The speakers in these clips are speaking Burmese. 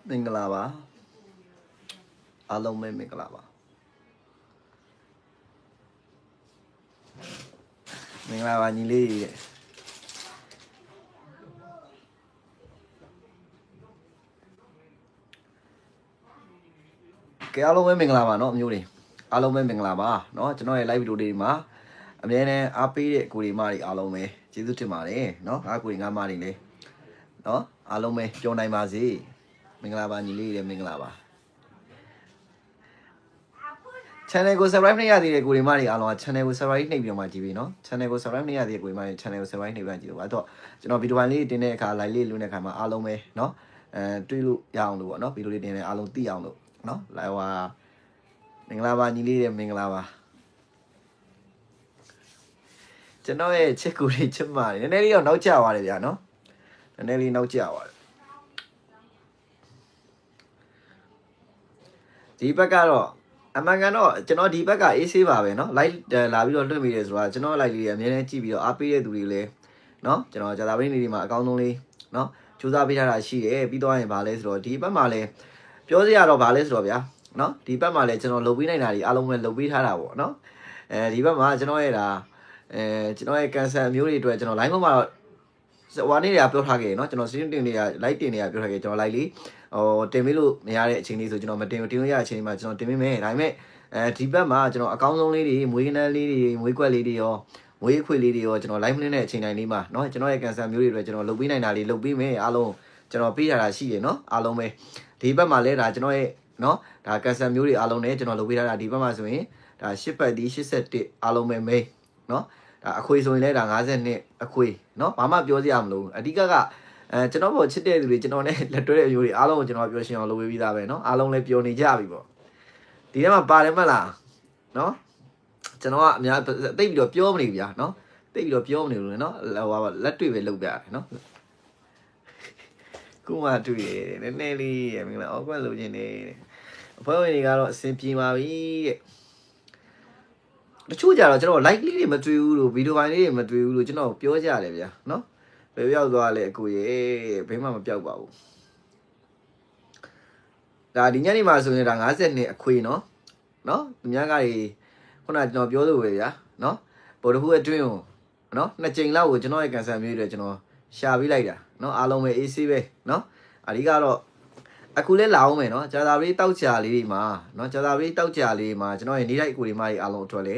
မင်္ဂလာပါအားလုံးပဲမင်္ဂလာပါမင်္ဂလာပါညီလေးရဲ့ကဲအားလုံးပဲမင်္ဂလာပါเนาะအမျိုးတွေအားလုံးပဲမင်္ဂလာပါเนาะကျွန်တော်ရဲ့ live video တွေမှာအမြဲတမ်းအားပေးတဲ့ကိုရီမတွေအားလုံးပဲကျေးဇူးတင်ပါတယ်เนาะအားကိုရီငါမတွေလေเนาะအားလုံးပဲပျော်နိုင်ပါစေမင်္ဂလာပါညီလေးတွေမင်္ဂလာပါ channel ကို subscribe နှိပ်ရသေးတဲ့ကိုရီမတွေအားလုံးက channel ကို subscribe နှိပ်ပြီးတော့မှကြည့်ပြီးเนาะ channel ကို subscribe နှိပ်ရသေးတဲ့ကိုရီမတွေ channel ကို subscribe နှိပ်ပြီးတော့ကြည့်လို့အဲ့တော့ကျွန်တော်ဗီဒီယိုပိုင်းလေးတင်တဲ့အခါ live လေးလုပ်တဲ့အခါမှာအားလုံးပဲเนาะတွေ့လို့ရအောင်လို့ပေါ့เนาะဗီဒီယိုလေးတင်တဲ့အားလုံးသိအောင်လို့เนาะ live ဟာမင်္ဂလာပါညီလေးတွေမင်္ဂလာပါကျွန်တော်ရဲ့ချစ်ကိုလေးချစ်မတွေနည်းနည်းလေးတော့နောက်ကျသွားတယ်ဗျာเนาะနည်းနည်းလေးနောက်ကျသွားတယ်ဒီဘက်ကတော့အမှန်ကတော့ကျွန်တော်ဒီဘက်ကအေးဆေးပါပဲเนาะ live လာပြီးတော့လွှင့်မိတယ်ဆိုတာကျွန်တော် live လေးတွေအများနဲ့ကြည့်ပြီးတော့အားပေးတဲ့သူတွေလည်းเนาะကျွန်တော်ဂျာတာပင်းလေးတွေမှာအကောင်းဆုံးလေးเนาะစူးစမ်းပေးထားတာရှိတယ်ပြီးတော့ရင်ဗာလဲဆိုတော့ဒီဘက်မှာလည်းပြောစရာတော့ဗာလဲဆိုတော့ဗျာเนาะဒီဘက်မှာလည်းကျွန်တော်လုပ်ပေးနိုင်တာတွေအားလုံးပဲလုပ်ပေးထားတာပေါ့เนาะဒီဘက်မှာကျွန်တော်ရဲ့ဒါကျွန်တော်ရဲ့ကန်ဆာမျိုးတွေအတွက်ကျွန်တော် live မှာတော့ဟိုနေ့တွေကပြောထားခဲ့เนาะကျွန်တော် stream တင်တွေက live တင်တွေကပြောထားခဲ့ကျွန်တော် live လေးတင်ပေးလို့မရတဲ့အချိန်လေးဆိုကျွန်တော်မတင်လို့ရတဲ့အချိန်မှာကျွန်တော်တင်ပေးမယ်ဒါပေမဲ့ဒီဘက်မှာကျွန်တော်အကောင်းဆုံးလေးတွေမွေးကနန်းလေးတွေမွေးကွက်လေးတွေရောမွေးခွေလေးတွေရောကျွန်တော် live နဲ့အချိန်တိုင်းလေးမှာเนาะကျွန်တော်ရဲ့ကန်ဆာမျိုးတွေအတွက်ကျွန်တော်လုပ်ပေးနိုင်တာလေးလုပ်ပေးမယ်အားလုံးကျွန်တော်ပေးထားတာရှိရเนาะအားလုံးပဲဒီဘက်မှာလည်းဒါကျွန်တော်ရဲ့เนาะဒါကန်ဆာမျိုးတွေအားလုံးနဲ့ကျွန်တော်လုပ်ပေးထားတာဒီဘက်မှာဆိုရင်ဒါ10ပတ်ဒီ81အားလုံးပဲမိเนาะဒါအခွေဆိုရင်လည်းဒါ52အခွေเนาะဘာမှပြောစရာမလိုအဓိကကျွန်တော်ပေါ်ချစ်တဲ့သူတွေကျွန်တော်နဲ့လက်တွဲတဲ့အမျိုးတွေအားလုံးကိုကျွန်တော်ပြောရှင်းအောင်လုပ်ပေးပြီးသားပဲเนาะအားလုံးလည်းပြောနေကြပြီပေါ့ဒီထဲမှာပါတယ်မလားเนาะကျွန်တော်ကအများသိပြီးတော့ပြောမနေဗျာเนาะသိပြီးတော့ပြောမနေလို့เนาะဟိုလက်တွေ့ပဲလုပ်ပြရတယ်เนาะခုမှတွေ့ရတယ်နည်းနည်းလေးရမင်္ဂလာအောက်ကွက်လုပ်ခြင်းနေအဖွဲ့ဝင်တွေကတော့အဆင်ပြေပါပြီတဲ့တချို့ကြတော့ကျွန်တော် like လေးတွေမတွေ့ဘူးလို့ဗီဒီယိုပိုင်းလေးတွေမတွေ့ဘူးလို့ကျွန်တော်ပြောကြရတယ်ဗျာเนาะဘယ်ရောက်သွားလဲအကိုရေဘယ်မှမပြောက်ပါဘူးဒါဒီညနေမှာဆိုရင်ဒါ52အခွေเนาะသူများကကြီးခုနကကျွန်တော်ပြောလို့ပဲဗျာเนาะပေါ်တစ်ခုအတွင်းကိုเนาะနှစ်ကြိမ်လောက်ကိုကျွန်တော်ရဲ့ကန်ဆာမျိုးတွေကျွန်တော်ရှာပေးလိုက်တာเนาะအားလုံးပဲ AC ပဲเนาะအဓိကတော့အခုလဲလာအောင်မယ်เนาะဂျာတာပလေးတောက်ချာလေးတွေမှာเนาะဂျာတာပလေးတောက်ချာလေးမှာကျွန်တော်ရဲ့နေလိုက်အကိုတွေမတွေအားလုံးအတွက်လဲ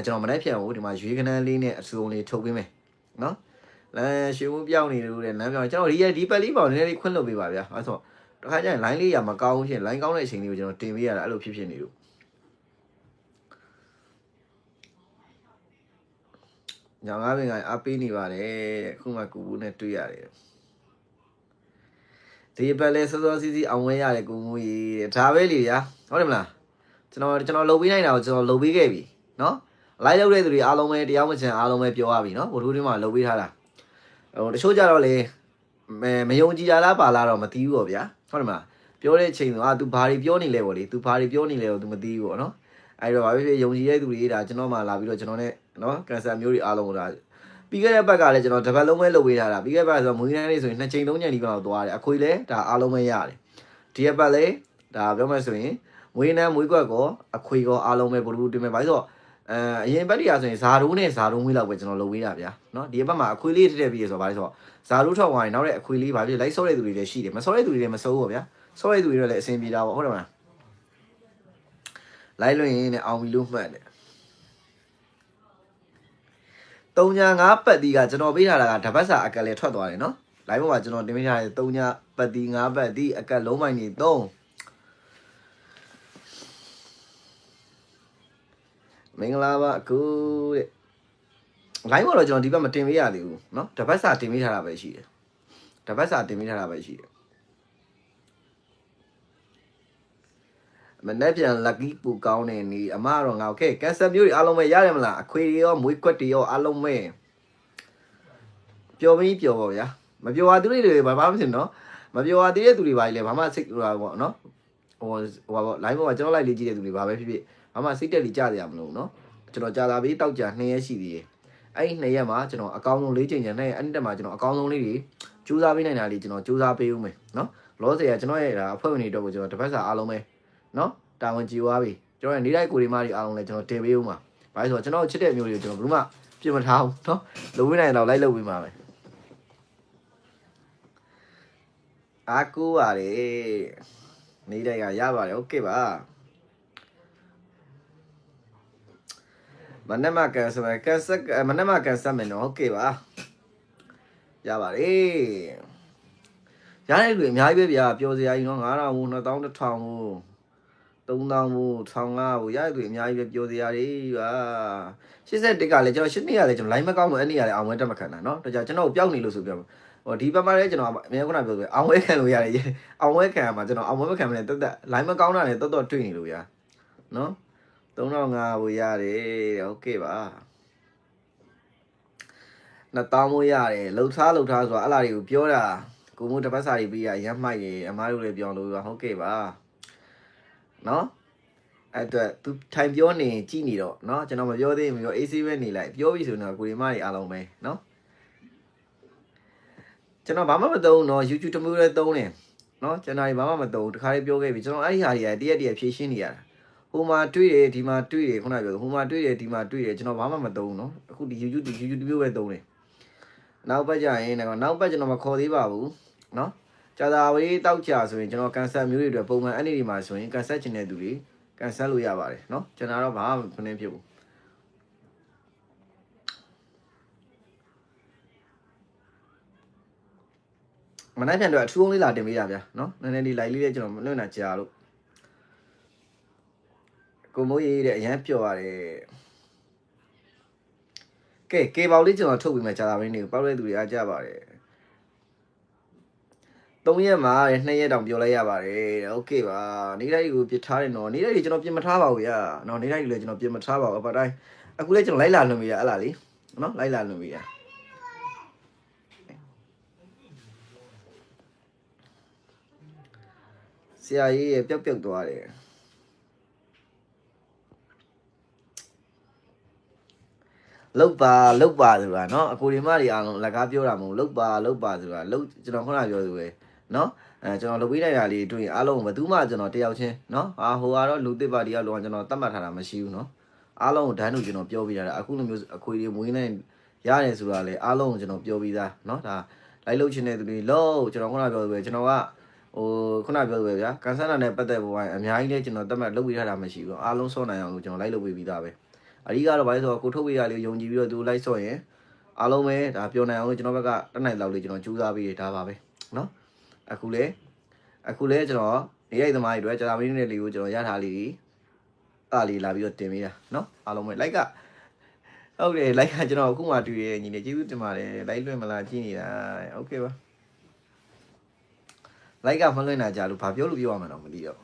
ကျွန်တော်မနေ့ပြန်ဟိုဒီမှာရွေးကနန်းလေးနဲ့အစုံလေးထုတ်ပေးမယ်เนาะလမ်းရွှေမှုပြောင်းနေလို့တဲ့လမ်းပြောင်းကျွန်တော်ဒီပတ်လေးပေါ့နည်းနည်းလေးခွင့်လွှတ်ပေးပါဗျာအဲ့ဆိုတခါကျရင် line လေးရမကောင်းဘူးရှင် line ကောင်းတဲ့အချိန်လေးကိုကျွန်တော်တင်ပေးရတာအဲ့လိုဖြစ်နေလို့ညောင်ကားပင်ကအပေးနေပါတယ်အခုမှကူဘူးနဲ့တွေ့ရတယ်ဒီပတ်လေးစောစောစီးစီးအောင်ဝဲရတယ်ကူမူကြီးဒါပဲလေဗျာဟုတ်တယ်မလားကျွန်တော်လုပ်ပေးနိုင်တာကိုကျွန်တော်လုပ်ပေးခဲ့ပြီเนาะ live လုပ်တဲ့သူတွေအားလုံးပဲတရားမချင်အားလုံးပဲပြောရပြီเนาะဘို့ထိုးတွင်းမှာလုပ်ပေးထားတာဟိုတချို့ကြတော့လေမယုံကြည်ကြလားပါလားတော့မသိဘူးပေါ့ဗျာဟုတ်တယ်မလားပြောတဲ့အချိန်ဆိုသူဘာတွေပြောနေလဲပေါ့လေသူဘာတွေပြောနေလဲတော့သူမသိဘူးပေါ့เนาะအဲ့တော့ဘာဖြစ်ဖြစ်ယုံကြည်တဲ့သူတွေဒါကျွန်တော်မှလာပြီးတော့ကျွန်တော်နဲ့เนาะကန်ဆာမျိုးတွေအားလုံးဒါပြီးခဲ့တဲ့ဘက်ကလည်းကျွန်တော်တစ်ပတ်လုံးပဲလုပ်ပေးထားတာပြီးခဲ့တဲ့ဘက်ဆိုမွေးနေ့လေးဆိုရင်2ချိန်3ချိန်ဒီကောင်တော့သွားတယ်အခွေလဲဒါအားလုံးပဲရတယ်ဒီဘက်လည်းဒါပြောမှဆိုရင်မွေးနေ့မွေးကွက်ကောအခွေကောအားလုံးပဲဘလူးတင်မယ်ဘာလို့ဆိုအရင်ဘက်တည်းဆိုရင်ဇာတိုးနဲ့ဇာတိုးမွေးလောက်ပဲကျွန်တော်လုပ်ပေးတာဗျာเนาะဒီဘက်မှာအခွေလေးထည့်ပြီးဆိုတော့ဘာလဲဆိုတော့ဇာတိုးထောက်သွားရင်နောက်တဲ့အခွေလေးဘာဖြစ်လိုက်ဆော့တဲ့သူတွေလည်းရှိတယ်မဆော့တဲ့သူတွေလည်းမစိုးဘူးဗျာဆော့တဲ့သူတွေလည်းအဆင်ပြေတာပေါ့ဟုတ်တယ်မလားလိုက်လို့ရင်လည်းအောင်ပြီလို့မှတ်တယ်3-5ပတ်တီးကကျွန်တော်ပေးထားတာကတပတ်စာအကက်လည်းထွက်သွားတယ်เนาะ live ပေါ်မှာကျွန်တော်တင်ပေးထားတဲ့3ပတ်တီး5ပတ်တီးအကက်လုံးပိုင်းနေ3မင်္ဂလာပါအခုတဲ့ live ပေါ်တော့ကျွန်တော်ဒီဘက်မတင်ပေးရသေးဘူးเนาะတပတ်စာတင်ပေးထားတာပဲရှိတယ်တပတ်စာတင်ပေးထားတာပဲရှိတယ်မနေ့ပြန် lucky ပူကောင်းနေနီအမတော့ငါokay ကန်ဆာမျိုးတွေအားလုံးပဲရတယ်မလားအခွေတွေရောမွေးကွက်တွေရောအားလုံးပဲပျော်ပြီးပျော်ပါဗျာမပျော်ပါသူတွေဘာမှမဖြစ်နော်မပျော်ပါသေးတဲ့သူတွေပါလေဘာမှစိတ်ဟိုပေါ့နော်ဟိုပေါ့ live ပေါ်မှာကျွန်တော် live လေးကြည့်တဲ့သူတွေဘာပဲဖြစ်ဖြစ်ဘာမှစိတ်တက်ပြီးကြားရမလို့နော်ကျွန်တော်ကြာလာပြီးတောက်ကြ2ရက်ရှိသေးတယ်အဲ့ဒီ2ရက်မှာကျွန်တော်အကောင်းဆုံး4ချိန်ကျန်2ရက်အဲ့ဒီတက်မှာကျွန်တော်အကောင်းဆုံးလေးတွေကြိုးစားပေးနိုင်တာလေးကျွန်တော်ကြိုးစားပေးဦးမယ်နော် လောဆယ်ကကျွန်တော်ရဲ့ဒါအဖွဲ့ဝင်တွေတော့ကိုကျွန်တော်တစ်ဖက်စာအားလုံးပဲနော်တာဝန်ကြည်သွားပြီကျွန်တော်ရဲ့နေတိုင်းကိုဒီမတွေအားလုံးလည်းကျွန်တော်တင်ပေးဦးမှာဘာလို့ဆိုတော့ကျွန်တော်ချစ်တဲ့မျိုးတွေကိုကျွန်တော်ဘယ်သူမှပြင်မထားဘူးနော်လုပ်ဝင်းနိုင်တော့လိုက်လုပ်ပေးမှာပဲအားကိုးပါတယ်နေတိုင်းကရပါတယ်โอเคပါမနေ့မှကန်ဆယ်မနေ့မှကန်ဆယ်မယ်နော်โอเคပါရပါတယ်ရတဲ့လူအများကြီးပဲဗျာပျော်စရာကြီးနော်9000ဘူး2000 1000ဘူး3000ဘူး1500ဘူးရတဲ့လူအများကြီးပဲပျော်စရာတွေပါ81ကလည်းကျွန်တော်8နှစ်ကလည်းကျွန်တော် line မကောင်းလို့အဲ့နေ့ကလည်းအောင်ဝဲတက်မခံတာနော်တကြကျွန်တော်ပျောက်နေလို့ဆိုပြောဟိုဒီဘက်မှာလည်းကျွန်တော်အများခုနပြောဆိုအောင်ဝဲခံလို့ရတယ်အောင်ဝဲခံရမှာကျွန်တော်အောင်ဝဲမခံမနဲ့တက် line မကောင်းတာနဲ့တော်တွေ့နေလို့ဗျာနော်3500ဘူးရတယ်โอเคပါ2000ဘူးရတယ်လှုပ်ထားဆိုတာအဲ့လားတွေကိုပြောတာကိုမို့တပတ်စာတွေပြီးရရမ်းမိုက်ရေအမားတို့လည်းပြောလို့ပါဟုတ်ကဲ့ပါနော်အဲ့အတွက်သူထိုင်ပြောနေကြည့်နေတော့နော်ကျွန်တော်မပြောသေးဘူးပြော AC ပဲနေလိုက်ပြောပြီဆိုတော့ကိုရီမတွေအားလုံးပဲနော်ကျွန်တော်ဘာမှမသုံးနော် YouTube တမျိုးလည်းသုံးတယ်နော်ကျွန်တော်ဘာမှမသုံးတခါလေးပြောခဲ့ပြီကျွန်တော်အဲ့ဒီဟာတွေကတရက်ဖြည့်ရှင်းနေရတာဟိုမှာတွေ့တယ်ဒီမှာတွေ့တယ်ခုနပြောဟိုမှာတွေ့တယ်ဒီမှာတွေ့တယ်ကျွန်တော်ဘာမှမသုံးနော်အခုဒီ YouTube တမျိုးပဲသုံးတယ်နောက်ပတ်ကြရင်နောက်ပတ်ကျွန်တော်မခေါ်သေးပါဘူးနော်ကြာသာဝေးတောက်ကြဆိုရင်ကျွန်တော်ကန်ဆယ်မျိုးတွေအတွက်ပုံမှန်အဲ့ဒီမှာဆိုရင်ကန်ဆယ်ချင်တဲ့သူတွေကန်ဆယ်လို့ရပါတယ်เนาะကျွန်တော်တော့ဘာမှမနှင်းဖြစ်ဘူးမနေ့ပြန်တော့အထူးအောင်လေးလာတင်ပေးတာဗျာเนาะနည်းနည်းလေး live လေးလည်းကျွန်တော်မလွတ်နိုင်ကြာလို့ကိုမိုးရေးတဲ့အရန်ပျော်ရတယ်ကေပေါက်လေးကျွန်တော်ထုတ်ပြီးမှကြာသာဝေးနေပေါက်တဲ့သူတွေအားကြပါတယ်3ရက်မှာ2ရက်တောင်ပြောလိုက်ရပါတယ်โอเคပါနေတိုင်းကိုပြစ်ထားတယ်နော်နေတိုင်းကျွန်တော်ပြင်မထားပါဘူးဗျာနော်နေတိုင်းလည်းကျွန်တော်ပြင်မထားပါဘူးအပတ်တိုင်းအခုလည်းကျွန်တော်လိုက်လာလွန်ပြီအဲ့လားလေနော်လိုက်လာလွန်ပြီဆရာကြီးရဲ့ပျောက်သွားတယ်လုတ်ပါဆိုတာနော်အကိုဒီမတွေအားလုံးလက်ကားပြောတာမဟုတ်လုတ်ပါဆိုတာလုတ်ကျွန်တော်ခုနပြောသူပဲနော်ကျွန်တော်လုပ်ပေးလိုက်တာလေးတွေ့ရင်အားလုံးဘယ်သူမှကျွန်တော်တယောက်ချင်းနော်ဟိုကတော့လူတစ်ပါတယောက်လုံးကကျွန်တော်တတ်မှတ်ထားတာမရှိဘူးနော်အားလုံးကိုဒန်းတို့ကျွန်တော်ပြောပြီးတာအခုလိုမျိုးအခွေတွေမွေးနေရတယ်ဆိုတာလေအားလုံးကိုကျွန်တော်ပြောပြီးသားနော်ဒါလိုက်လုပ်ချင်တဲ့သူတွေလို့ကျွန်တော်ခုနပြောသူပဲကျွန်တော်ကဟိုခုနပြောသူပဲဗျာကန်ဆယ်နာနဲ့ပတ်သက်ဖို့အများကြီးလည်းကျွန်တော်တတ်မှတ်လုပ်ပြီးထားတာမရှိဘူးအားလုံးစောနိုင်အောင်လို့ကျွန်တော်လိုက်လုပ်ပေးပြီးသားပဲအဓိကတော့ဘာလဲဆိုတော့ကိုထုတ်ပေးရလေးယုံကြည်ပြီးတော့သူလိုက်ဆော့ရင်အားလုံးပဲဒါပြောနိုင်အောင်လို့ကျွန်တော်ဘက်ကတက်နိုင်လောက်လေးကျွန်တော်ကြိုးစားပြီးဒါပါပဲနော်အခုလဲကျွန်တော်နေရိုက်သမားတွေအတွက်ကြာမင်းနဲ့လေးကိုကျွန်တော်ရထားလေးအားလေးလာပြီးတော့တင်ပေးတာနော်အားလုံးပဲ like ကဟုတ်တယ် like ကကျွန်တော်အခုမှတွေ့ရညီနေကျေးဇူးတင်ပါတယ် like လွှင့်မလားကြည့်နေတာ okay ပါ like ကမလွှင့်တာကြာလို့ဘာပြောလို့ပြောရမှာတော့မသိတော့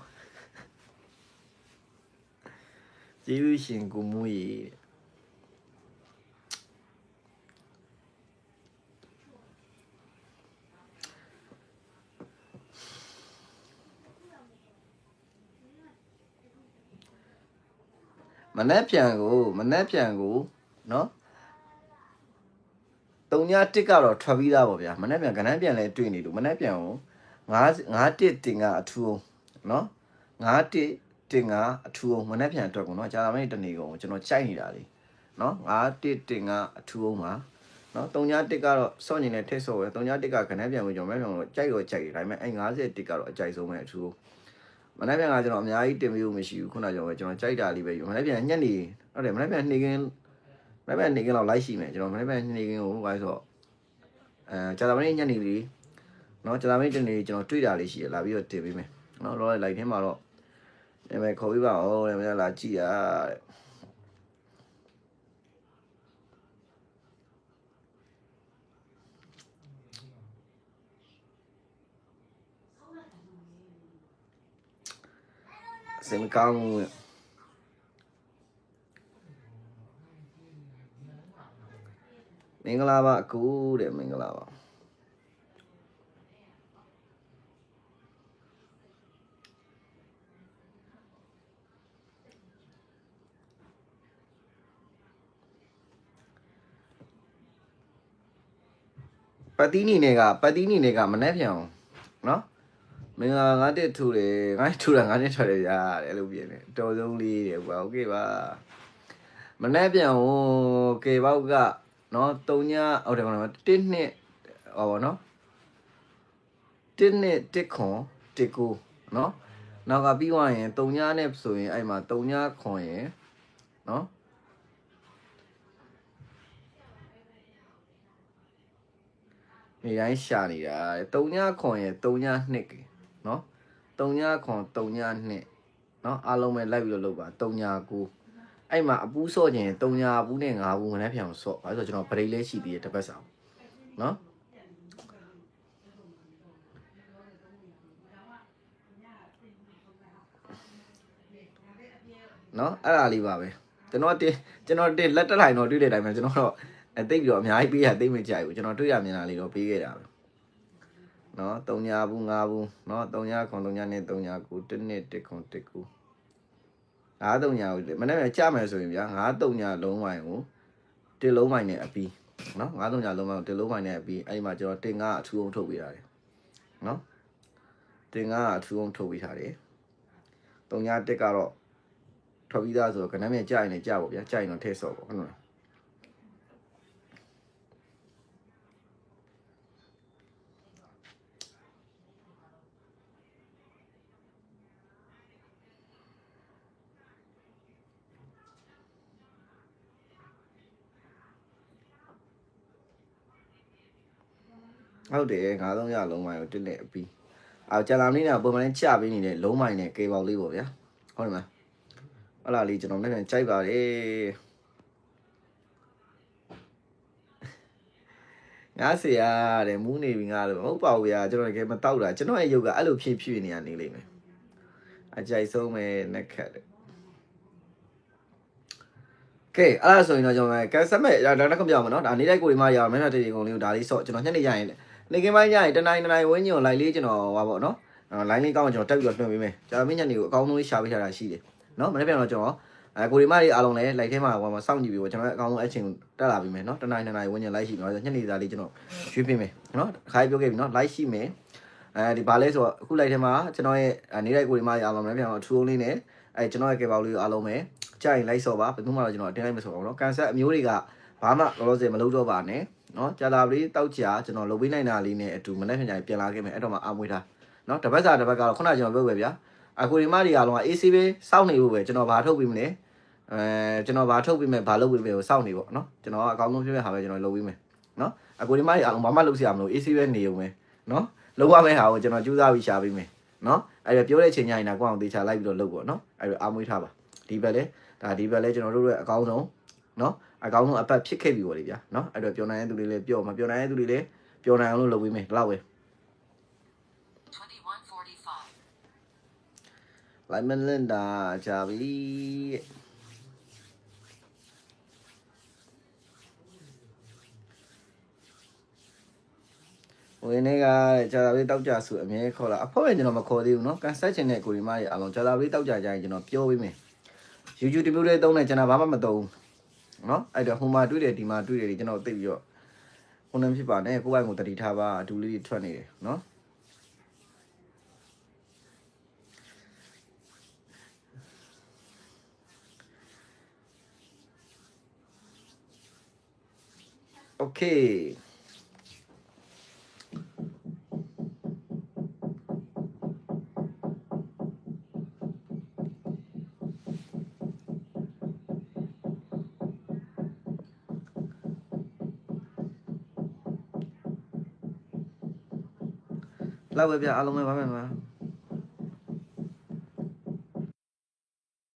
ကျေးဇူးရှင်ကိုမူကြီးမနှက်ပြန်ကိုနော်3ည1ကတော့ထွက်ပြီးသားပေါ့ဗျာမနှက်ပြန်ကဏ္ဍပြန်လဲတွေ့နေလို့မနှက်ပြန်ကို9တင်ကအထူးနော်9တင်ကအထူးမနှက်ပြန်အတွက်ကိုနော်ကြာမင်းတနေကုန်ကျွန်တော်ကြိုက်နေတာလေနော်တင်ကအထူးမှာနော်3ည1ကတော့စော့နေနဲ့ထိတ်စော့ပဲ3ည1ကကဏ္ဍပြန်ကိုကျွန်တော်မနှက်ပြန်ကိုကြိုက်တော့ကြိုက်တယ်ဒါပေမဲ့51ကတော့အကြိုက်ဆုံးပဲအထူးမနေ့ပြန်ကကျွန်တော်အများကြီးတင်ပြီးလို့မရှိဘူးခုနကကျွန်တော်ကြိုက်တာလေးပဲယူမနေ့ပြန်ညက်နေဟုတ်တယ်မနေ့ပြန်နေကင်းလောက်လိုက်ရှိမယ်ကျွန်တော်မနေ့ပြန်နေကင်းကိုဘာလို့ဆိုကြာတာမနေ့ညက်နေလေးနော်ကြာတာမနေ့တနေ့ကျွန်တော်တွေ့တာလေးရှိရလာပြီးတော့တင်ပေးမယ်နော်တော့လိုက်ထဲမှာတော့နာမည်ခေါ်ပြီးပါဦးနာမည်လာကြည့်ရစင်ကောင်းမင်္ဂလာပါအကူတဲ့မင်္ဂလာပါပတ်တီးနီနေကမနှက်ပြန်အောင်နော် မင်္ဂလာငါတက်ထူတယ်ငါထူတာငါနဲ့ထွက်တယ်ဗျာတဲ့လို့ပြင်တယ်တော်ဆုံးလေးတယ်ကွာโอเคပါမနေ့ပြန်ဟိုကေဘောက်ကနော်3ညဟုတ်တယ်မလား1နှစ်ဟောပါနော်1နှစ်1ခွန်1ကူနော်နောက်ကပြီးသွားရင်3ညနဲ့ဆိုရင်အဲ့မှာ3ညခွန်ရင်နော်နေတိုင်းရှာနေတာ3ညခွန်ရင်3ညနှစ်ကေနော်3ညခွန်3ညနှစ်နော်အားလုံးပဲလိုက်ပြီးတော့လုပ်ပါ3ညကူအဲ့မှာအပူးစော့ခြင်း3ညအပူးနဲ့5ဘူးမနေ့ပြန်စော့ဘာလို့ဆိုကျွန်တော်ဗရိတ်လေးရှိသေးတယ်တစ်ပတ်ဆောင်နော်နော်အဲ့ဒါလေးပါပဲကျွန်တော်တင်လက်တက်လိုက်တော့တွေ့တဲ့အတိုင်းပဲကျွန်တော်တော့တိတ်ပြီးတော့အများကြီးပေးရတိတ်မကြိုက်ဘူးကျွန်တော်တွေ့ရမြင်လာလေးတော့ပေးခဲ့တာပဲနော်3ညဘူး5ဘူးနော်3ညခွန်3ညနဲ့3ညကူ1နှစ်1ခွန်1ကူ9 3ညကိုမနေ့ကကြမယ်ဆိုရင်ဗျာ9 3ညလုံးဝိုင်ကို1လုံးဝိုင်နဲ့အပီးနော်9 3ညလုံးဝိုင်ကို1လုံးဝိုင်နဲ့အပီးအဲ့ဒီမှာကျွန်တော်တင်9အထူးအောင်ထုတ်ပေးထားတယ်နော်တင်9အထူးအောင်ထုတ်ပေးထားတယ်3ည1ကတော့ထွက်ပြီးသားဆိုတော့ကနမ်းမြကြရင်လည်းကြပါဗျာကြရင်တော့ထည့်စော့ပေါ့ဟုတ်လားဟုတ်တယ်9 3ညလုံးဝိုင်ကို1နဲ့အပီးအော်ကြာလာမင်းကပုံမှန်ချပေးနေတဲ့လုံးမိုင်နဲ့ကေပေါလေးပေါ့ဗျာဟုတ်တယ်မလားအဲ့လားလေးကျွန်တော်လည်းကြိုက်ပါတယ်ငါဆရာတဲ့မူးနေပြီငါလို့မဟုတ်ပါဘူးဗျာကျွန်တော်တကယ်မတောက်တာကျွန်တော်ရဲ့ရုပ်ကအဲ့လိုဖြစ်နေရနေလိမ့်မယ်အကြိုက်ဆုံးပဲနက်ခတ်တယ်ကဲအဲ့ဒါဆိုရင်တော့ကျွန်တော်ကန်ဆက်မဲ့ဒါနောက်ကပြောင်းမနော်ဒါနေလိုက်ကိုဒီမှာရအောင်မင်းတို့တေကုန်လေးကိုဒါလေးဆော့ကျွန်တော်ညနေရရင်နေကင်းပိုင်းညရင်တနိုင်ဝင်းညွန်လိုက်လေးကျွန်တော်ဟွာပေါ့နော်လိုင်းလေးကောင်းကျွန်တော်တက်ပြီးတော့တွန်းပေးမယ်ကျွန်တော်မင်းညနေကိုအကောင်းဆုံးလေးရှာပေးထားတာရှိတယ်နော်မနေ့ပြန်တော့ကျွန်တော်ကိုဒီမလေးအားလုံးလည်းလိုက်ထဲမှာဟိုမှာစောင့်ကြည့်ပြီးတော့ကျွန်တော်အကောင်းဆုံးအချိန်တက်လာပြီမယ်နော်တနိုင်ဝင်းညွန်လိုက်ရှိပြီနော်ညနေသားလေးကျွန်တော်ရွေးပေးမယ်နော်ခါးပြောခဲ့ပြီနော်လိုက်ရှိမယ်ဒီဘာလဲဆိုတော့အခုလိုက်ထဲမှာကျွန်တော်ရဲ့နေလိုက်ကိုဒီမလေးအားလုံးလည်းပြန်တော့ထူးလေးနဲ့ကျွန်တော်ရဲ့ကေပေါလေးကိုအားလုံးပဲကြိုင်လိုက်ဆော့ပါဘယ်သူမှတော့ကျွန်တော်အတင်းလိုက်မဆော့အောင်နော်ကန်ဆက်အမျိုးတွေကဘာမှလောလောဆယ်မလုပ်တော့ပါနဲ့နော်ကြာလာပြီတောက်ကြကျွန်တော်လုပ်ပေးနိုင်တာလေးနဲ့အတူမနေ့ပြန်ပြန်လာခဲ့မယ်အဲ့တော့မှအမွေးထားနော်တပတ်စာတစ်ပတ်ကတော့ခုနကကျွန်တော်ပြောပဲဗျာအခုဒီမတွေအားလုံးက AC ပဲစောင့်နေဖို့ပဲကျွန်တော်ဘာထုတ်ပြီးမလဲကျွန်တော်ဘာထုတ်ပြီးမယ်ဘာလုပ်ပြီးမယ်ကိုစောင့်နေပေါ့နော်ကျွန်တော်ကအကောင်းဆုံးဖြစ်မဲ့ဟာပဲကျွန်တော်လုပ်ပြီးမယ်နော်အခုဒီမတွေအားလုံးဘာမှလုပ်စရာမလို AC ပဲနေုံပဲနော်လုပ်ရမယ့်ဟာကိုကျွန်တော်ကြိုးစားပြီးရှာပေးမယ်နော်အဲ့ဒါပြောတဲ့အချိန်ညရင်တော့ကိုအောင်တေချာလိုက်ပြီးတော့လုပ်ပေါ့နော်အဲ့ဒါအမွေးထားပါဒီဘက်လဲဒါဒီဘက်လဲကျွန်တော်တို့ရဲ့အကောင်းဆုံးနော်အကောင်းဆုံးအပတ်ဖြစ်ခဲ့ပြီပေါ့လေဗျာနော်အဲ့တော့ပြောနိုင်တဲ့သူတွေလည်းပြောမပြောနိုင်တဲ့သူတွေလည်းပြောနိုင်အောင်လို့လုပ်ပေးမယ်ဒီလောက်ပဲလိုက်မလန်တာဂျာဘီဝင်းနေကဂျာဘီတောက်ကြဆိုအမြဲခေါ်လာအဖေကျွန်တော်မခေါ်သေးဘူးနော်ကန်ဆက်ချင်တဲ့ကိုဒီမရဲ့အလုံးဂျာဘီတောက်ကြကြရင်ကျွန်တော်ပြောပေးမယ် YouTube တမျိုးလေးသုံးနေကျွန်တော်ဘာမှမသုံးဘူးနော်အဲ့တော့ဟိုမှာတွေ့တယ်ဒီမှာတွေ့တယ်ကျွန်တော်သိပြီးတော့ဟိုနေဖြစ်ပါနဲ့ကိုယ့်ဘိုင်ကိုတတိထားပါအတူလေးထွက်နေတယ်နော်โอเคလောက်ပဲပြအားလုံးပဲပါမယ်ပါ